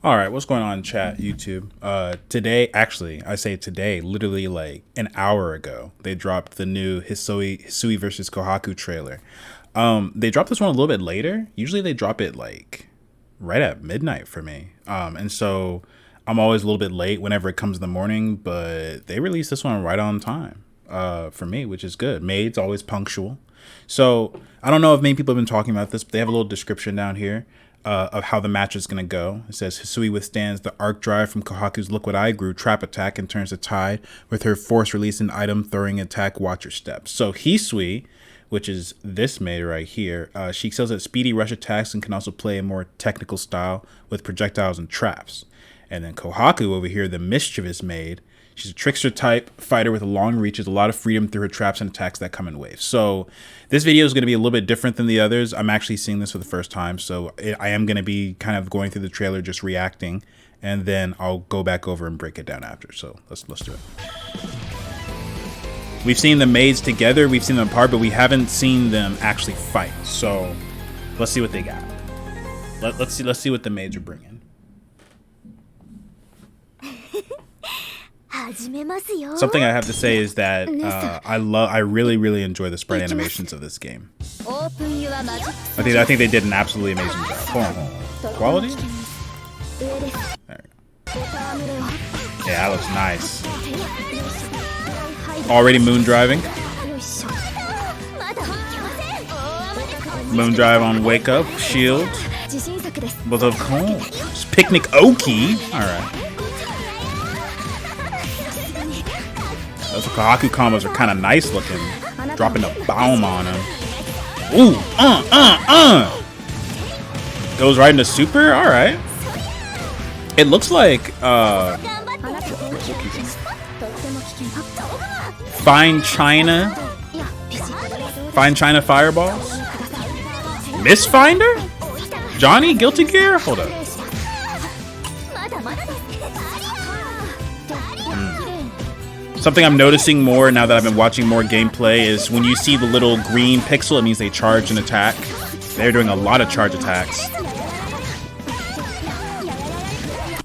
All right, what's going on, chat, YouTube? Today, actually, I say today, literally like an hour ago, they dropped the new Hisui versus Kohaku trailer. They dropped this one a little bit later. Usually they drop it like right at midnight for me. And so I'm always a little bit late whenever it comes in the morning, but they released this one right on time for me, which is good. Maids always punctual. So I don't know if many people have been talking about this, but they have a little description down here of how the match is going to go. It says Hisui withstands the arc drive from Kohaku's Look What I Grew trap attack and turns the tide with her force releasing item throwing attack watcher steps. So Hisui, which is this maid right here, she excels at speedy rush attacks and can also play a more technical style with projectiles and traps. And then Kohaku over here, the mischievous maid, she's a trickster type fighter with a long reach, has a lot of freedom through her traps and attacks that come in waves. So this video is going to be a little bit different than the others. I'm actually seeing this for the first time, so I am going to be kind of going through the trailer, just reacting, and then I'll go back over and break it down after. So let's do it. We've seen the maids together, we've seen them apart, but we haven't seen them actually fight. So let's see what they got. Let's see what the maids are bringing. Something I have to say is that I really enjoy the sprite animations of this game. I think they did an absolutely amazing job. Hold on. Quality? There we go. Yeah, that looks nice. Already moon driving. Moon drive on wake up, shield. But of course, picnic OKI. All right. Those Kohaku combos are kind of nice looking. Dropping a bomb on him. Ooh, Goes right into super? Alright. It looks like, Fine China fireballs? Miss Finder? Johnny Guilty Gear? Hold up. Something I'm noticing more now that I've been watching more gameplay is when you see the little green pixel, it means they charge an attack. They're doing a lot of charge attacks.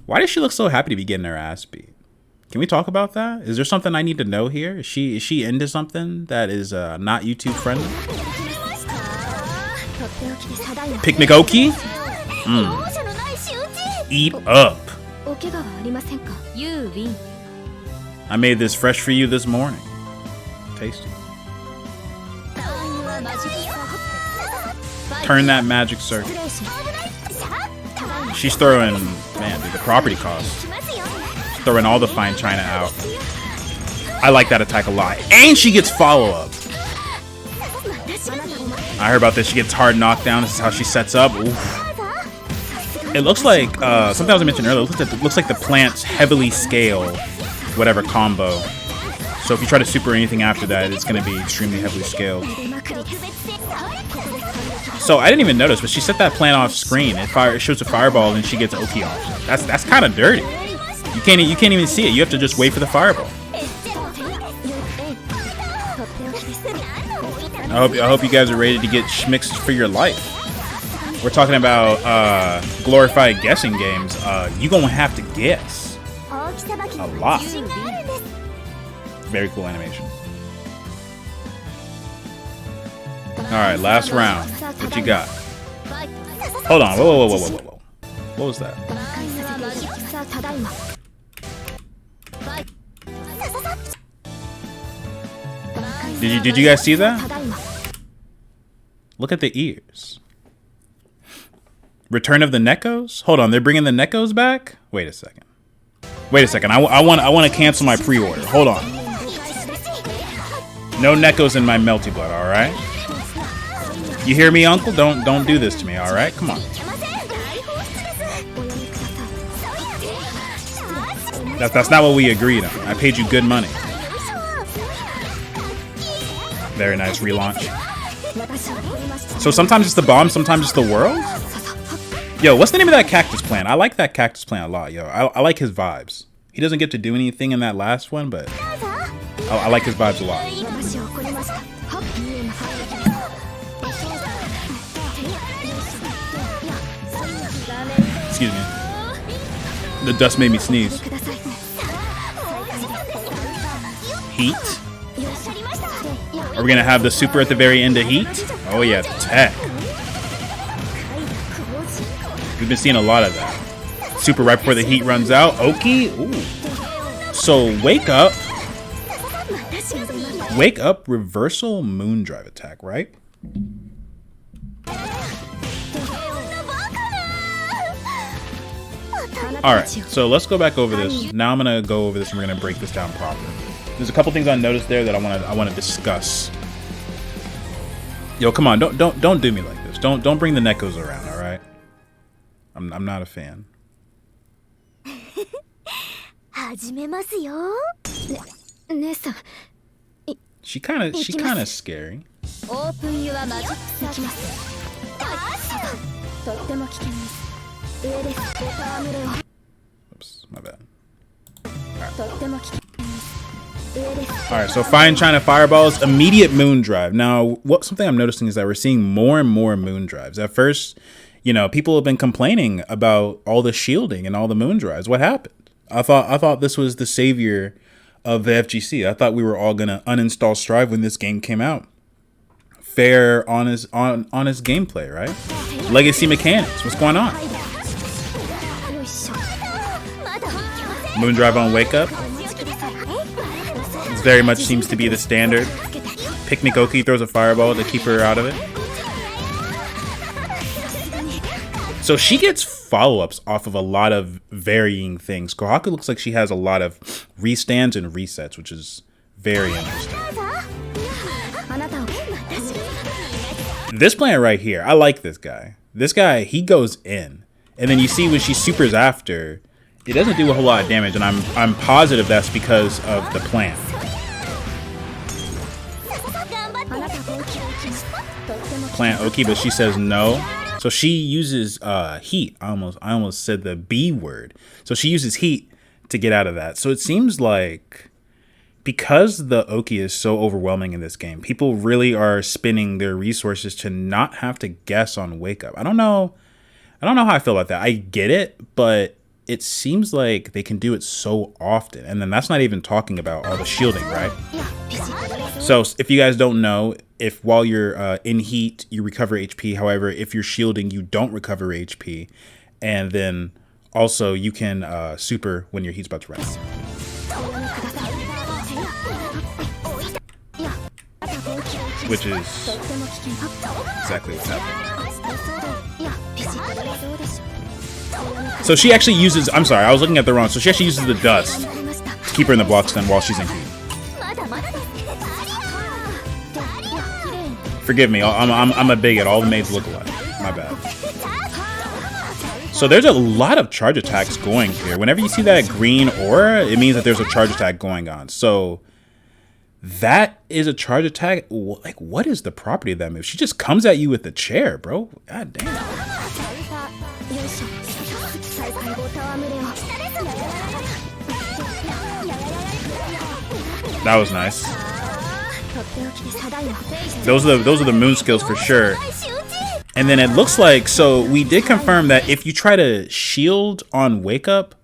Why does she look so happy to be getting her ass beat? Can we talk about that? Is there something I need to know here? Is she into something that is not YouTube friendly? Picnic OKI? Eat up. I made this fresh for you this morning. Tasty. Turn that magic circuit. She's throwing, man, dude, the property cost. Throwing all the fine china out. I like that attack a lot. And she gets follow-up. I heard about this. She gets hard knockdown. This is how she sets up. Oof. It looks like, something I was mentioning earlier, it looks like the plants heavily scale whatever combo. So if you try to super anything after that, it's going to be extremely heavily scaled. So I didn't even notice, but she set that plant off screen. It shows a fireball and she gets OKI off. That's kind of dirty. You can't even see it. You have to just wait for the fireball. I hope you guys are ready to get schmixed for your life. We're talking about glorified guessing games. You're gonna have to guess a lot. Very cool animation. Alright, last round. What you got? Hold on. Whoa. What was that? Did you guys see that? Look at the ears. Return of the Nekos? Hold on, they're bringing the Nekos back? Wait a second. I want to cancel my pre-order. Hold on. No Nekos in my Melty blood, all right? You hear me, Uncle? Don't do this to me, all right? Come on. That's not what we agreed on. I paid you good money. Very nice relaunch. So sometimes it's the bomb, sometimes it's the world? Yo, what's the name of that cactus plant? I like that cactus plant a lot, yo. I like his vibes. He doesn't get to do anything in that last one, but I like his vibes a lot. Excuse me. The dust made me sneeze. Heat. Are we gonna have the super at the very end of Heat? Oh yeah, tech. We've been seeing a lot of that. Super right before the heat runs out. OKI. Ooh. So wake up. Wake up. Reversal moon drive attack. Right. All right. So let's go back over this. Now I'm gonna go over this and we're gonna break this down properly. There's a couple things I noticed there that I want to discuss. Yo, come on, don't do me like this. Don't bring the Nekos around, all right? I'm not a fan. She kind of scary. Oops, my bad. Alright, so fine China fireballs, immediate moon drive. Now, something I'm noticing is that we're seeing more and more moon drives. At first, you know, people have been complaining about all the shielding and all the moon drives. What happened? I thought this was the savior of the FGC. I thought we were all gonna uninstall Strive when this game came out. Fair, honest gameplay, right? Legacy mechanics. What's going on? Moon drive on wake up. This very much seems to be the standard. Picnic OKI throws a fireball to keep her out of it. So she gets follow-ups off of a lot of varying things. Kohaku looks like she has a lot of restands and resets, which is very interesting. This plant right here, I like this guy. This guy, he goes in. And then you see when she supers after, it doesn't do a whole lot of damage, and I'm positive that's because of the plant. Plant OKI, but she says no. So she uses heat. I almost said the B word. So she uses heat to get out of that. So it seems like because the OKI is so overwhelming in this game, people really are spending their resources to not have to guess on wake up. I don't know how I feel about that. I get it, but it seems like they can do it so often. And then that's not even talking about all the shielding, right? So if you guys don't know, if while you're in heat, you recover HP. However, if you're shielding, you don't recover HP. And then also you can super when your heat's about to run out. Which is exactly what's happening. So she actually uses, I'm sorry, I was looking at the wrong. So she actually uses the dust to keep her in the block stun while she's in heat. Forgive me, I'm a bigot. All the maids look alike. My bad. So there's a lot of charge attacks going here. Whenever you see that green aura, it means that there's a charge attack going on. So that is a charge attack. Like, what is the property of that move? She just comes at you with the chair, bro. God damn. That was nice. Those are the moon skills for sure. And then it looks like, so we did confirm that if you try to shield on wake up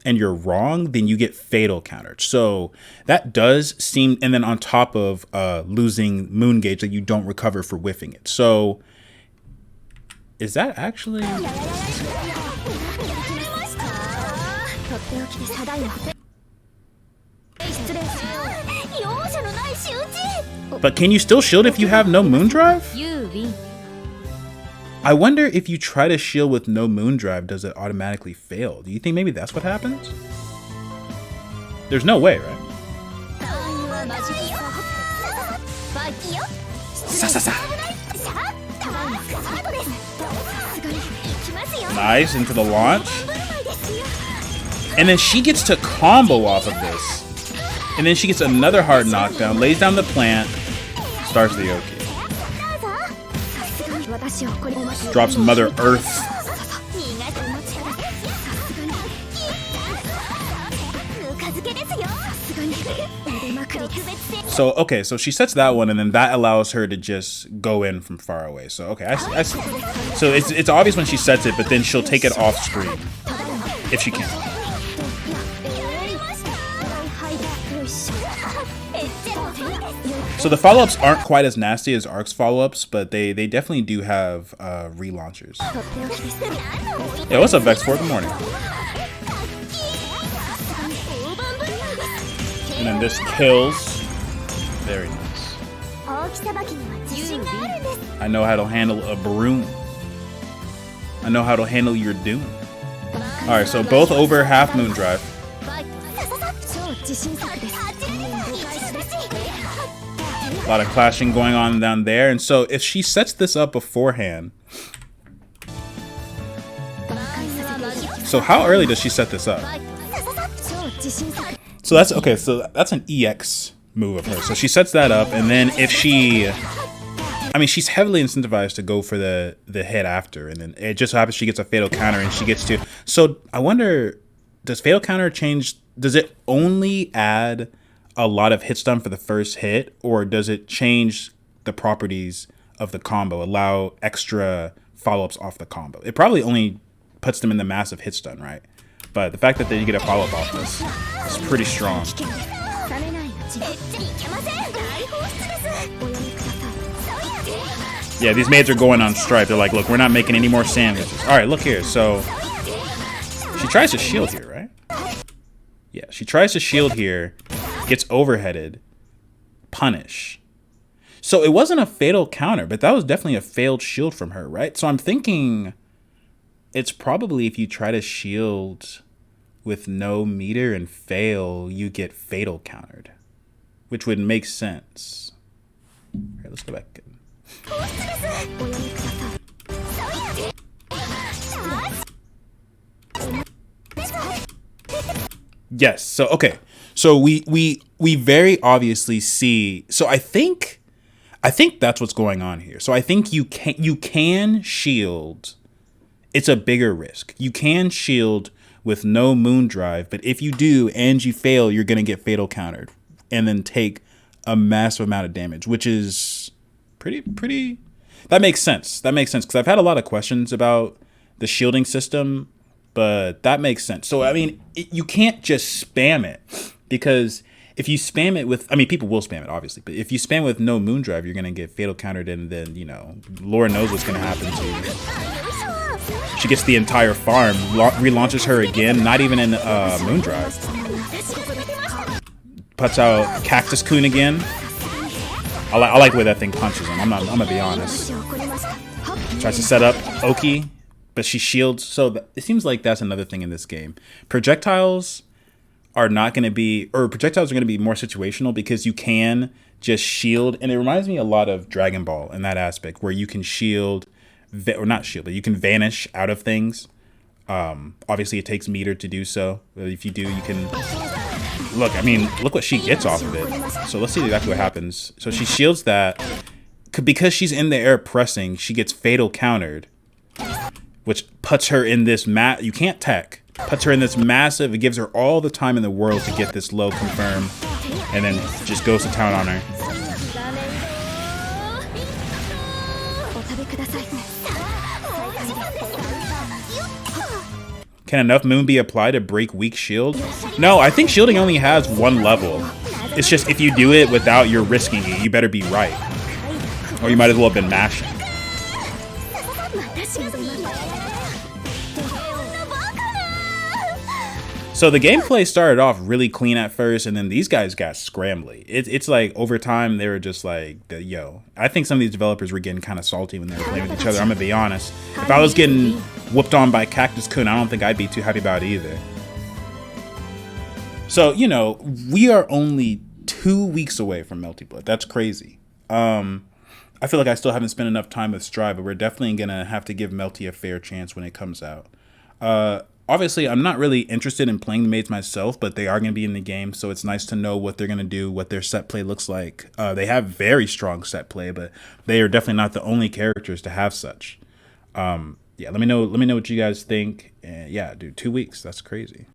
and you're wrong, then you get fatal countered. So that does seem, and then on top of losing moon gauge that you don't recover for whiffing it. So is that actually? But can you still shield if you have no moon drive? I wonder if you try to shield with no moon drive, does it automatically fail? Do you think maybe that's what happens? There's no way, right? Nice, into the launch. And then she gets to combo off of this. And then she gets another hard knockdown, lays down the plant, starts the OKI. Drops Mother Earth. So, okay, so she sets that one, and then that allows her to just go in from far away. So, okay, I see. So it's obvious when she sets it, but then she'll take it off screen if she can. So the follow-ups aren't quite as nasty as Ark's follow-ups, but they definitely do have relaunchers. Yeah, what's up, Vex? 4 in the morning. And then this kills. Very nice. I know how to handle a broom. I know how to handle your doom. Alright, so both over half moon drive. A lot of clashing going on down there. And so if she sets this up beforehand. So how early does she set this up? So that's okay. So that's an EX move of her. So she sets that up. And then if she... I mean, she's heavily incentivized to go for the hit after. And then it just so happens she gets a fatal counter and she gets to... So I wonder, does fatal counter change... Does it only add a lot of hit stun for the first hit, or does it change the properties of the combo, allow extra follow-ups off the combo? It probably only puts them in the massive hit stun, right? But the fact that they get a follow-up off this is pretty strong. Yeah, these maids are going on stripe. They're like, look, we're not making any more sandwiches. All right, look here. So she tries to shield here, right? Yeah, she tries to shield here. Gets overheaded, punish. So it wasn't a fatal counter, but that was definitely a failed shield from her, right? So I'm thinking it's probably if you try to shield with no meter and fail, you get fatal countered, which would make sense. All right, let's go back. Yes. So okay. So we very obviously see. So I think that's what's going on here. So I think you can shield. It's a bigger risk. You can shield with no moon drive, but if you do and you fail, you're gonna get fatal countered and then take a massive amount of damage, which is pretty. That makes sense. That makes sense because I've had a lot of questions about the shielding system. But that makes sense. So, I mean, you can't just spam it because if you spam it with, I mean, people will spam it, obviously. But if you spam with no moon drive, you're going to get fatal countered. And then, you know, Lord knows what's going to happen to you. She gets the entire farm, relaunches her again, not even in moon drive. Puts out Cactus Coon again. I like the way that thing punches him. I'm going to be honest. Tries to set up OKI. But she shields, so it seems like that's another thing in this game. Projectiles are not going to be, or projectiles are going to be more situational because you can just shield. And it reminds me a lot of Dragon Ball in that aspect where you can shield, or not shield, but you can vanish out of things. Obviously, it takes meter to do so. But if you do, you can... Look, I mean, look what she gets off of it. So let's see exactly what happens. So she shields that. Because she's in the air pressing, she gets fatal countered. Which puts her in this you can't tech. Puts her in this massive, it gives her all the time in the world to get this low confirm. And then just goes to town on her. Can enough moon be applied to break weak shield? No, I think shielding only has one level. It's just if you do it without you're risking it, you better be right. Or you might as well have been mashing. So the gameplay started off really clean at first, and then these guys got scrambly. It's like over time they were just like, yo. I think some of these developers were getting kind of salty when they were playing with each other. I'm gonna be honest. If I was getting whooped on by Cactus Coon, I don't think I'd be too happy about it either. So you know, we are only 2 weeks away from Melty Blood. That's crazy. I feel like I still haven't spent enough time with Strive, but we're definitely gonna have to give Melty a fair chance when it comes out. Obviously, I'm not really interested in playing the maids myself, but they are going to be in the game, so it's nice to know what they're going to do, what their set play looks like. They have very strong set play, but they are definitely not the only characters to have such. Yeah, let me know what you guys think. Yeah, dude, 2 weeks. That's crazy.